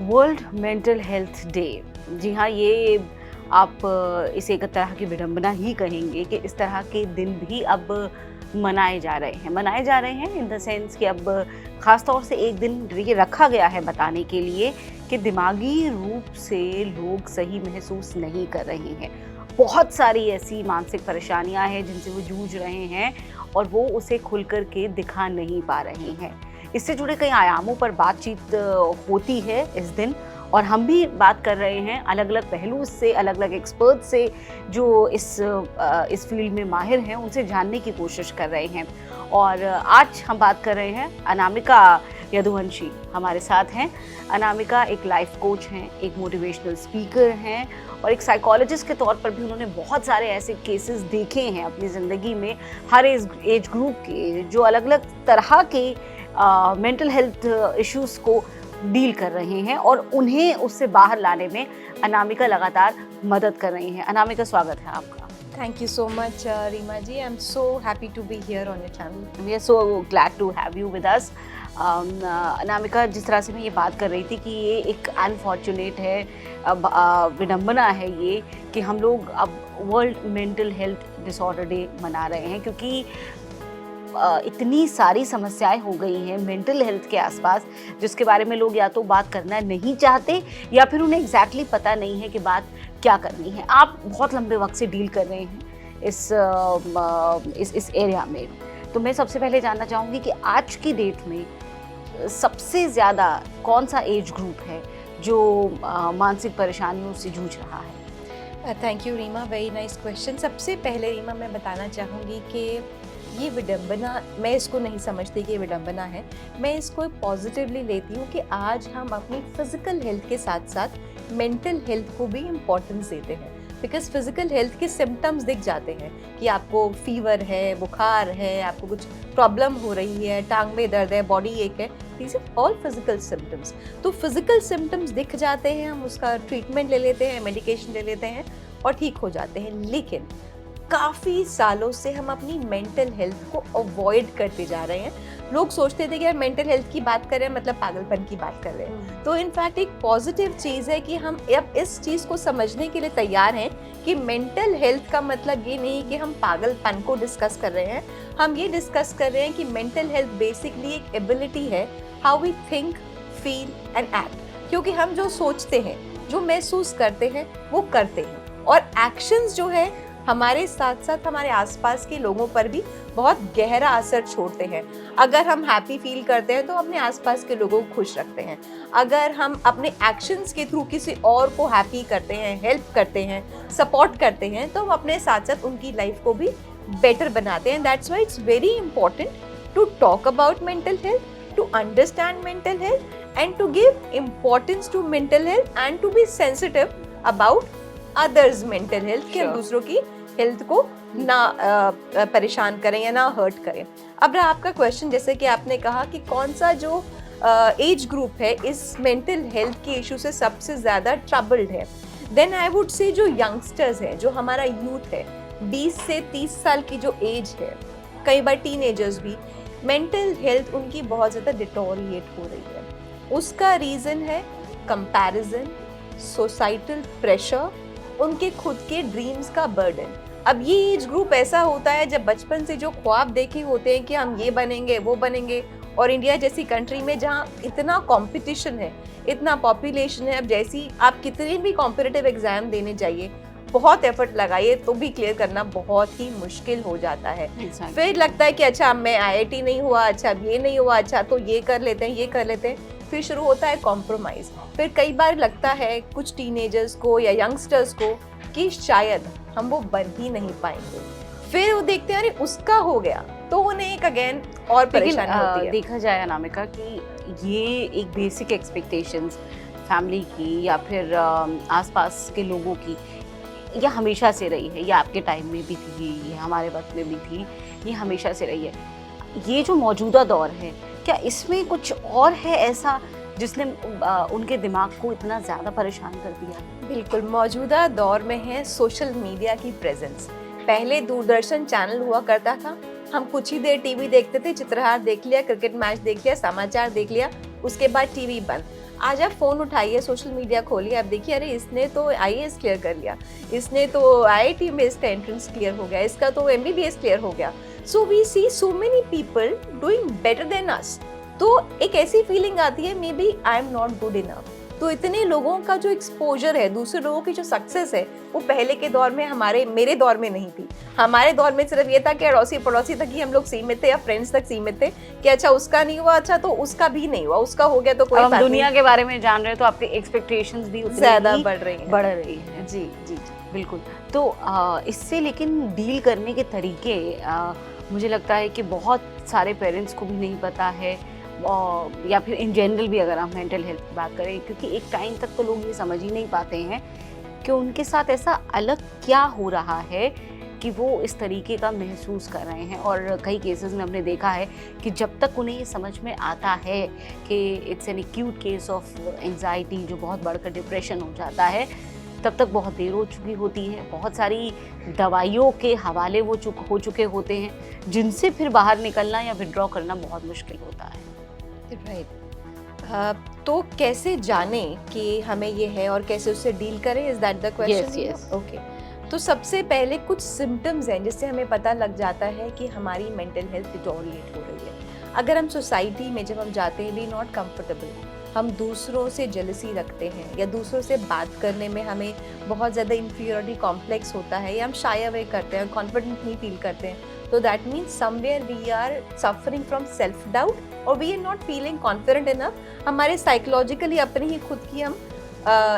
World mental health day. जी हाँ, ये आप इसे एक तरह की विडंबना ही कहेंगे कि इस तरह के दिन भी अब मनाए जा रहे हैं इन द सेंस कि अब ख़ास तौर से एक दिन ये रखा गया है बताने के लिए कि दिमागी रूप से लोग सही महसूस नहीं कर रहे हैं। बहुत सारी ऐसी मानसिक परेशानियां हैं जिनसे वो जूझ रहे हैं और वो उसे खुल कर के दिखा नहीं पा रहे हैं। इससे जुड़े कई आयामों पर बातचीत होती है इस दिन, और हम भी बात कर रहे हैं अलग अलग पहलू से, अलग अलग एक्सपर्ट से जो इस फील्ड में माहिर हैं, उनसे जानने की कोशिश कर रहे हैं। और आज हम बात कर रहे हैं अनामिका यदुवंशी हमारे साथ हैं। अनामिका एक लाइफ कोच हैं, एक मोटिवेशनल स्पीकर हैं और एक साइकोलॉजिस्ट के तौर पर भी उन्होंने बहुत सारे ऐसे केसेस देखे हैं अपनी ज़िंदगी में, हर एज ग्रुप के, जो अलग अलग तरह के मेंटल हेल्थ इश्यूज़ को डील कर रहे हैं और उन्हें उससे बाहर लाने में अनामिका लगातार मदद कर रही हैं। अनामिका, स्वागत है आपका। Thank you so much, Rima ji. I'm so happy to be here on your channel. We are so glad to have you with us. Anamika, जिस तरह से मैं ये बात कर रही थी कि ये एक अनफॉर्चुनेट है, विडंबना है ये कि हम लोग अब world mental health disorder day मना रहे हैं, क्योंकि इतनी सारी समस्याएं हो गई हैं मेंटल हेल्थ के आसपास जिसके बारे में लोग या तो बात करना नहीं चाहते या फिर उन्हें एग्जैक्टली पता नहीं है कि बात क्या करनी है। आप बहुत लंबे वक्त से डील कर रहे हैं इस एरिया में, तो मैं सबसे पहले जानना चाहूँगी कि आज की डेट में सबसे ज़्यादा कौन सा एज ग्रुप है जो मानसिक परेशानियों से जूझ रहा है? Thank you Reema, very nice question. सबसे पहले रीमा मैं बताना चाहूँगी कि ये विडंबना, मैं इसको नहीं समझती कि ये विडंबना है। मैं इसको पॉजिटिवली लेती हूँ कि आज हम अपनी फिजिकल हेल्थ के साथ साथ मेंटल हेल्थ को भी इम्पोर्टेंस देते हैं। बिकॉज फिजिकल हेल्थ के सिम्टम्स दिख जाते हैं कि आपको फीवर है, बुखार है, आपको कुछ प्रॉब्लम हो रही है, टांग में दर्द है, बॉडी एक है, these are all physical symptoms. तो फिजिकल सिम्टम्स दिख जाते हैं, हम उसका ट्रीटमेंट ले लेते हैं, मेडिकेशन ले लेते हैं और ठीक हो जाते हैं। लेकिन काफ़ी सालों से हम अपनी मेंटल हेल्थ को अवॉइड करते जा रहे हैं। लोग सोचते थे कि यार मेंटल हेल्थ की बात कर रहे हैं मतलब पागलपन की बात कर रहे हैं। तो इनफैक्ट एक पॉजिटिव चीज़ है कि हम अब इस चीज़ को समझने के लिए तैयार हैं कि मेंटल हेल्थ का मतलब ये नहीं कि हम पागलपन को डिस्कस कर रहे हैं। हम ये डिस्कस कर रहे हैं कि मेंटल हेल्थ बेसिकली एक एबिलिटी है, how we think, feel and act. क्योंकि हम जो सोचते हैं, जो महसूस करते हैं, वो करते हैं, और एक्शंस जो है हमारे साथ साथ हमारे आसपास के लोगों पर भी बहुत गहरा असर छोड़ते हैं। अगर हम हैप्पी फील करते हैं तो अपने आसपास के लोगों को खुश रखते हैं। अगर हम अपने एक्शंस के थ्रू किसी और को हैप्पी करते हैं, हेल्प करते हैं, सपोर्ट करते हैं, तो हम अपने साथ साथ उनकी लाइफ को भी बेटर बनाते हैं। That's why it's very important to talk about mental health, to understand mental health and to give importance to mental health and to be sensitive about others mental health, कि हम दूसरों की health को ना परेशान करें या ना हर्ट करें। अब रहा आपका क्वेश्चन, जैसे कि आपने कहा कि कौन सा जो एज ग्रुप है इस मेंटल हेल्थ के इशू से सबसे ज़्यादा ट्रबल्ड है, देन आई वुड से जो यंगस्टर्स हैं, जो हमारा यूथ है, 20 से 30 साल की जो एज है, कई बार टीनेजर्स भी, मेंटल हेल्थ उनकी बहुत ज़्यादा डिटोरिएट हो रही है। उसका रीज़न है कंपैरिजन, सोसाइटल प्रेशर, उनके खुद के ड्रीम्स का बर्डन। अब ये एज ग्रुप ऐसा होता है जब बचपन से जो ख्वाब देखे होते हैं कि हम ये बनेंगे, वो बनेंगे, और इंडिया जैसी कंट्री में जहाँ इतना कंपटीशन है, इतना पॉपुलेशन है, अब जैसी आप कितने भी कॉम्पिटिटिव एग्जाम देने जाइए, बहुत एफर्ट लगाइए तो भी क्लियर करना बहुत ही मुश्किल हो जाता है। फिर लगता है कि अच्छा मैं IIT नहीं हुआ, अच्छा अब ये नहीं हुआ, अच्छा तो ये कर लेते हैं, ये कर लेते हैं। फिर शुरू होता है कॉम्प्रोमाइज़। फिर कई बार लगता है कुछ टीनेजर्स को या यंगस्टर्स को कि शायद हम वो बन ही नहीं पाएंगे। फिर वो देखते हैं अरे उसका हो गया, तो उन्हें एक अगेन और परेशानी होती है। देखा जाए अनामिका कि ये एक बेसिक एक्सपेक्टेशंस फैमिली की या फिर आसपास के लोगों की, यह हमेशा से रही है। ये आपके टाइम में भी थी, ये हमारे वक्त में भी थी, ये हमेशा से रही है। ये जो मौजूदा दौर है, क्या इसमें कुछ और है ऐसा जिसने उनके दिमाग को इतना ज़्यादा परेशान कर दिया? बिल्कुल, मौजूदा दौर में है सोशल मीडिया की प्रेजेंस। पहले दूरदर्शन चैनल हुआ करता था, हम कुछ ही देर टीवी देखते थे, चित्रहार देख लिया, क्रिकेट मैच देख लिया, समाचार देख लिया, उसके बाद टीवी बंद। आज आप फ़ोन उठाइए, सोशल मीडिया खोलिए, आप देखिए अरे इसने तो आईएएस क्लियर कर लिया, इसने तो आईआईटी में इसका एंट्रेंस क्लियर हो गया, इसका तो एमबीबीएस क्लियर हो गया। So we see so many people doing better than us. तो एक ऐसी फीलिंग आती है maybe I am not good enough. तो इतने लोगों का जो एक्सपोजर है, दूसरे लोगों की जो सक्सेस है, वो पहले के दौर में मेरे दौर में नहीं थी। हमारे दौर में सिर्फ ये था कि अड़ोसी पड़ोसी तक ही हम लोग सीमित थे या फ्रेंड्स तक सीमित थे कि अच्छा उसका नहीं हुआ, अच्छा तो उसका भी नहीं हुआ, उसका हो गया तो कोई बात नहीं। दुनिया के बारे में जान रहे हैं तो आपके एक्सपेक्टेशंस भी उतनी ज्यादा ही बढ़ रही है। जी जी बिल्कुल। तो इससे लेकिन डील करने के तरीके मुझे लगता है कि बहुत सारे पेरेंट्स को भी नहीं पता है, या फिर इन जनरल भी अगर हम मेंटल हेल्थ की बात करें, क्योंकि एक टाइम तक तो लोग ये समझ ही नहीं पाते हैं कि उनके साथ ऐसा अलग क्या हो रहा है कि वो इस तरीके का महसूस कर रहे हैं। और कई केसेस में हमने देखा है कि जब तक उन्हें ये समझ में आता है कि it's an acute case of anxiety जो बहुत बढ़कर डिप्रेशन हो जाता है, तब तक बहुत देर हो चुकी होती है। बहुत सारी दवाइयों के हवाले वो हो चुके होते हैं, जिनसे फिर बाहर निकलना या विड्रॉ करना बहुत मुश्किल होता है। राइट। तो कैसे जाने कि हमें ये है और कैसे उससे डील करें, is that the question? Yes. Okay. तो सबसे पहले कुछ सिम्टम्स हैं जिससे हमें पता लग जाता है कि हमारी मेंटल हेल्थ डिटोरिएट हो रही है। अगर हम सोसाइटी में जब हम जाते हैं, वी नॉट कंफर्टेबल, हम दूसरों से जेलसी रखते हैं या दूसरों से बात करने में हमें बहुत ज़्यादा इंफीरियरिटी कॉम्प्लेक्स होता है, या हम शाय अवे करते हैं, कॉन्फिडेंट नहीं फील करते हैं, तो that means somewhere we are suffering from self doubt और we are not feeling confident enough. हमारे साइकोलॉजिकली अपनी ही खुद की हम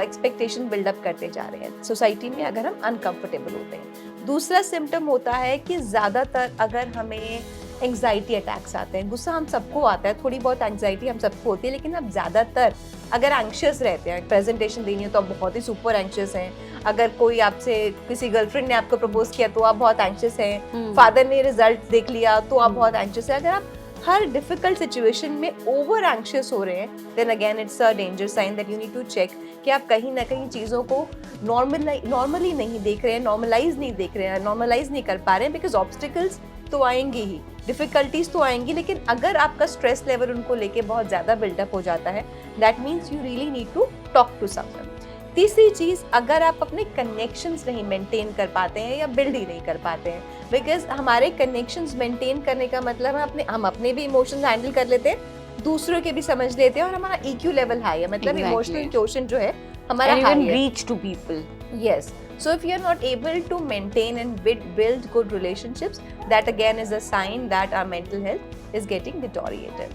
एक्सपेक्टेशन बिल्डअप करते जा रहे हैं सोसाइटी में अगर हम अनकंफर्टेबल होते हैं। दूसरा सिम्टम होता है कि ज़्यादातर अगर हमें एंग्जाइटी अटैक्स आते हैं, गुस्सा हम सबको आता है, थोड़ी बहुत एंग्जाइटी हम सबको होती है, लेकिन अब ज़्यादातर अगर एंग्शियस रहते हैं, प्रेजेंटेशन देनी है तो आप बहुत ही सुपर एंग्शियस हैं, अगर कोई आपसे किसी गर्लफ्रेंड ने आपको प्रपोज किया तो आप बहुत एंग्शियस हैं, फादर ने रिजल्ट देख लिया तो आप बहुत एंग्शियस हैं। अगर आप हर डिफिकल्ट सिचुएशन में ओवर एंग्शियस हो रहे हैं, then again it's a danger sign that you need to check कि आप कहीं ना कहीं चीज़ों को नॉर्मली नहीं देख रहे हैं, नॉर्मलाइज नहीं देख रहे हैं, नॉर्मलाइज नहीं कर पा रहे हैं, बिकॉज ऑब्स्टिकल्स तो आएंगे ही, डिफिकल्टीज तो आएंगी, लेकिन अगर आपका स्ट्रेस लेवल उनको लेके बहुत ज़्यादा बिल्डअप हो जाता है, that means you really need to talk to someone. तीसरी चीज़, अगर आप अपने कनेक्शंस नहीं मेंटेन कर पाते हैं या बिल्ड ही नहीं कर पाते हैं, बिकॉज हमारे कनेक्शंस मेंटेन करने का मतलब है हम अपने भी इमोशंस हैंडल कर लेते हैं, दूसरों के भी समझ लेते हैं, और हमारा EQ लेवल हाई है, मतलब इमोशनल क्वोशिएंट जो है हमारा हाई है। Reach to people. Yes. So if you're not able to maintain and build good relationships, that again is a sign that our mental health is getting deteriorated.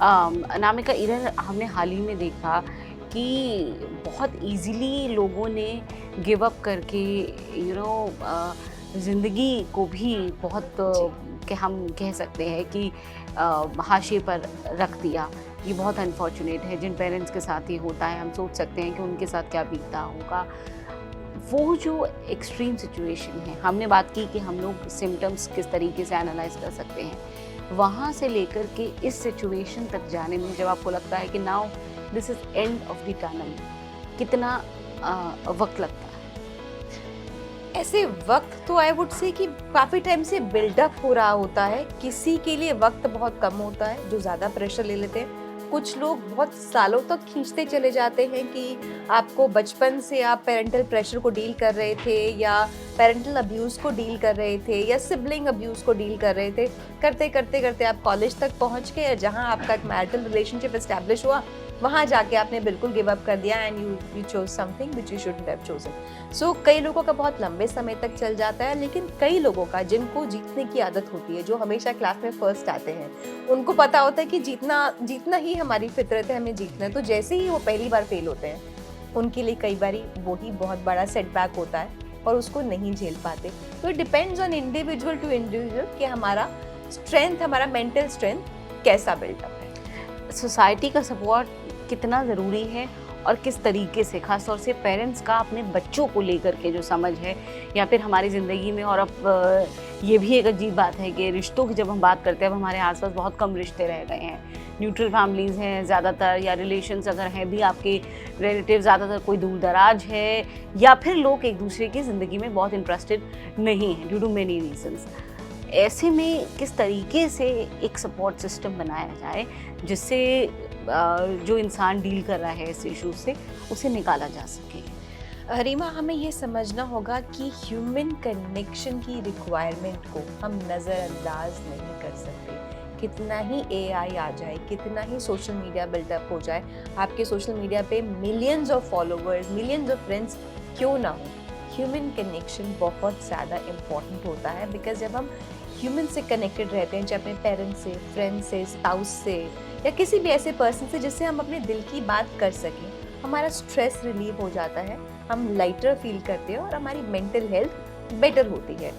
Anamika, इधर हमने हाल ही में देखा कि बहुत इजीली लोगों ने गिव अप करके ज़िंदगी को भी बहुत कि हम कह सकते हैं कि हाशिए पर रख दिया। ये बहुत अनफॉर्चुनेट है। जिन पेरेंट्स के साथ ये होता है, हम सोच सकते हैं कि उनके साथ क्या बीतता होगा। वो जो एक्सट्रीम सिचुएशन है, हमने बात की कि हम लोग सिम्टम्स किस तरीके से एनालाइज कर सकते हैं, वहाँ से लेकर के इस सिचुएशन तक जाने में जब आपको लगता है कि now this is end of the tunnel, कितना वक्त लगता है? ऐसे वक्त तो आई वुड से कि काफ़ी टाइम से बिल्डअप हो रहा होता है। किसी के लिए वक्त बहुत कम होता है जो ज़्यादा प्रेशर ले लेते हैं, कुछ लोग बहुत सालों तक खींचते चले जाते हैं कि आपको बचपन से आप पेरेंटल प्रेशर को डील कर रहे थे या पेरेंटल अब्यूज़ को डील कर रहे थे या सिबलिंग अब्यूज़ को डील कर रहे थे, करते करते करते आप कॉलेज तक पहुंच गए, जहां आपका एक मैरिटल रिलेशनशिप एस्टैब्लिश हुआ, वहाँ जाके आपने बिल्कुल गिव अप कर दिया and you chose something which you shouldn't have chosen. So कई लोगों का बहुत लंबे समय तक चल जाता है, लेकिन कई लोगों का जिनको जीतने की आदत होती है, जो हमेशा क्लास में फर्स्ट आते हैं, उनको पता होता है कि जीतना ही हमारी फितरत है, हमें जीतना है। तो जैसे ही वो पहली बार फेल होते हैं, उनके लिए कई बार वो ही बहुत बड़ा सेटबैक होता है और उसको नहीं झेल पाते। तो it depends on individual to individual कि हमारा स्ट्रेंथ, हमारा मेंटल स्ट्रेंथ कैसा बिल्डअप है। सोसाइटी का सपोर्ट कितना ज़रूरी है और किस तरीके से, खासतौर से पेरेंट्स का अपने बच्चों को लेकर के जो समझ है, या फिर हमारी ज़िंदगी में। और अब ये भी एक अजीब बात है कि रिश्तों की जब हम बात करते हैं, अब हमारे आसपास बहुत कम रिश्ते रह गए हैं, न्यूट्रल फैमिलीज़ हैं ज़्यादातर, या रिलेशंस अगर हैं भी आपके रिलेटिव ज़्यादातर कोई दूर दराज है, या फिर लोग एक दूसरे की ज़िंदगी में बहुत इंटरेस्टेड नहीं हैं ड्यू टू मेनी रीजंस। ऐसे में किस तरीके से एक सपोर्ट सिस्टम बनाया जाए जिससे जो इंसान डील कर रहा है इस इशू से उसे निकाला जा सके। रीमा, हमें ये समझना होगा कि ह्यूमन कनेक्शन की रिक्वायरमेंट को हम नज़रअंदाज नहीं कर सकते। कितना ही AI आ जाए, कितना ही सोशल मीडिया बिल्डअप हो जाए, आपके सोशल मीडिया पे millions of followers, millions of friends क्यों ना हो, ह्यूमन कनेक्शन बहुत ज़्यादा इम्पॉर्टेंट होता है। बिकॉज जब हम ह्यूमन से कनेक्टेड रहते हैं, चाहे अपने पेरेंट्स से, फ्रेंड्स से, स्पाउस से, या किसी भी ऐसे पर्सन से जिससे हम अपने दिल की बात कर सकें, हमारा स्ट्रेस रिलीव हो जाता है, हम लाइटर फील करते हैं और हमारी मेंटल हेल्थ बेटर होती है।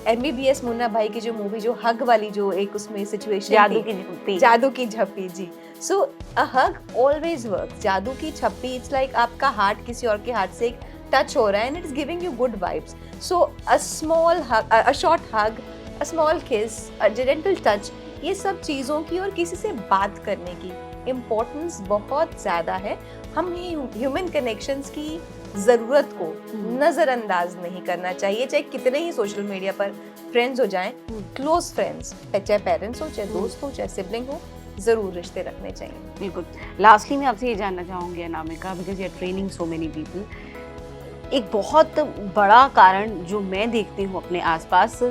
MBBS मुन्ना भाई की जो मूवी, जो हग वाली, जो एक उसमें सिचुएशन जादू की झप्पी जी, सो अ हग ऑलवेज वर्क। जादू की झप्पी, इट्स लाइक आपका हार्ट किसी और के हार्ट से एक टच हो रहा है and it's giving you good vibes. So a small hug, a short hug, a small किस, अ जेंटल टच, ये सब चीज़ों की और किसी से बात करने की इम्पोर्टेंस बहुत ज़्यादा है। हम ह्यूमन कनेक्शंस की ज़रूरत को नज़रअंदाज नहीं करना चाहिए, चाहे कितने ही सोशल मीडिया पर फ्रेंड्स हो जाएं, क्लोज फ्रेंड्स, चाहे पेरेंट्स हो, चाहे दोस्त हो, चाहे सिबलिंग हो, ज़रूर रिश्ते रखने चाहिए। बिल्कुल। लास्टली मैं आपसे ये जानना चाहूँगी Anamika, because you are training so many people, एक बहुत बड़ा कारण जो मैं देखती हूँ अपने आसपास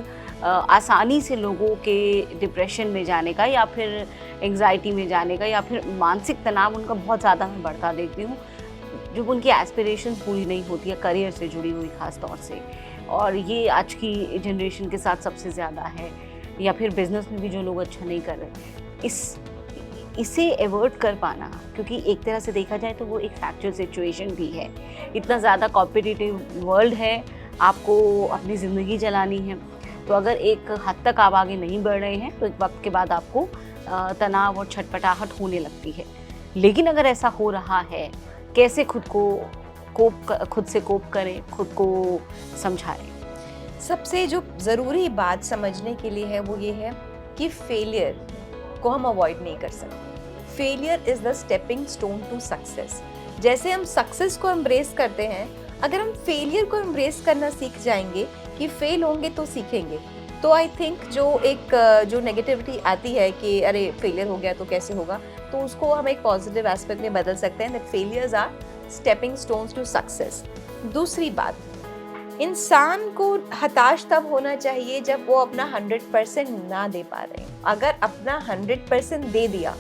आसानी से लोगों के डिप्रेशन में जाने का या फिर एंग्जाइटी में जाने का या फिर मानसिक तनाव उनका बहुत ज़्यादा मैं बढ़ता देखती हूँ, जब उनकी एस्पिरेशंस पूरी नहीं होती है करियर से जुड़ी हुई ख़ास तौर से, और ये आज की जनरेशन के साथ सबसे ज़्यादा है, या फिर बिजनेस में भी जो लोग अच्छा नहीं कर रहे, इसे एवर्ट कर पाना, क्योंकि एक तरह से देखा जाए तो वो एक फैक्चुअल सिचुएशन भी है, इतना ज़्यादा कॉम्पिटिटिव वर्ल्ड है, आपको अपनी ज़िंदगी चलानी है, तो अगर एक हद तक आप आगे नहीं बढ़ रहे हैं तो एक वक्त के बाद आपको तनाव और छटपटाहट होने लगती है। लेकिन अगर ऐसा हो रहा है, कैसे खुद से कोप करें, खुद को समझाएं? सबसे जो ज़रूरी बात समझने के लिए है वो ये है कि फेलियर को हम अवॉइड नहीं कर सकते। Failure is the stepping stone to success. जैसे हम सक्सेस को एम्ब्रेस करते हैं, अगर हम फेलियर को एम्ब्रेस करना सीख जाएंगे कि फेल होंगे तो सीखेंगे, तो आई थिंक जो नेगेटिविटी आती है कि अरे फेलियर हो गया तो कैसे होगा, तो उसको हम एक पॉजिटिव एस्पेक्ट में बदल सकते हैं, that failures are stepping stones to success. दूसरी बात, इंसान को हताश तब होना चाहिए जब वो अपना 100% ना दे पा रहे हैं। अगर अपना 100% दे दिया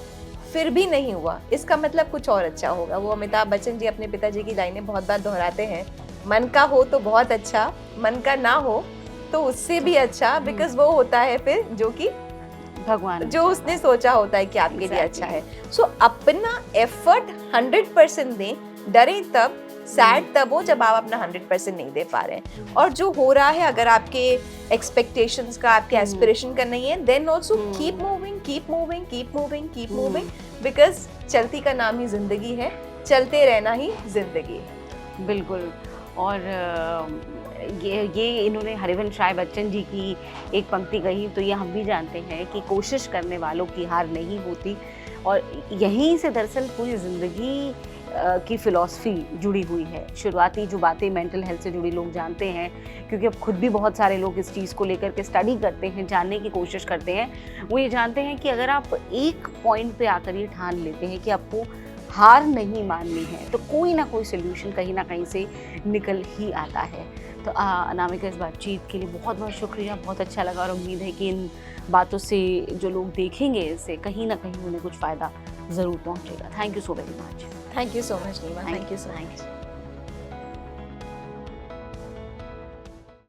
फिर भी नहीं हुआ, इसका मतलब कुछ और अच्छा होगा। वो अमिताभ बच्चन जी अपने पिताजी की लाइनें बहुत बार दोहराते हैं, मन का हो तो बहुत अच्छा, मन का ना हो तो उससे भी अच्छा, बिकॉज वो होता है फिर जो कि भगवान जो उसने सोचा होता है कि आपके लिए अच्छा है। सो अपना एफर्ट 100% दें, डरे तब, सैड तब हो जब आप अपना 100% नहीं दे पा रहे हैं। और जो हो रहा है, अगर आपके एक्सपेक्टेशंस का, आपके एस्पिरेशन का नहीं है, then also keep moving, keep moving, keep moving, keep moving, because चलती का नाम ही जिंदगी है, चलते रहना ही जिंदगी है। बिल्कुल। और ये इन्होंने हरिवंश राय बच्चन जी की एक पंक्ति कही, तो ये हम भी जानते हैं कि कोशिश करने वालों की हार नहीं होती, और यहीं से दरअसल पूरी ज़िंदगी की फ़िलॉसफी जुड़ी हुई है। शुरुआती जो बातें मेंटल हेल्थ से जुड़ी लोग जानते हैं, क्योंकि अब खुद भी बहुत सारे लोग इस चीज़ को लेकर के स्टडी करते हैं, जानने की कोशिश करते हैं, वो ये जानते हैं कि अगर आप एक पॉइंट पे आकर ये ठान लेते हैं कि आपको हार नहीं माननी है, तो कोई ना कोई सोल्यूशन कहीं ना कहीं से निकल ही आता है। तो अनामिका, इस बातचीत के लिए बहुत बहुत शुक्रिया, बहुत अच्छा लगा, और उम्मीद है कि इन बातों से जो लोग देखेंगे इससे कहीं ना कहीं उन्हें कुछ फ़ायदा ज़रूर पहुँचेगा। Thank you so very much. Thank you so much Neema, thank you so much.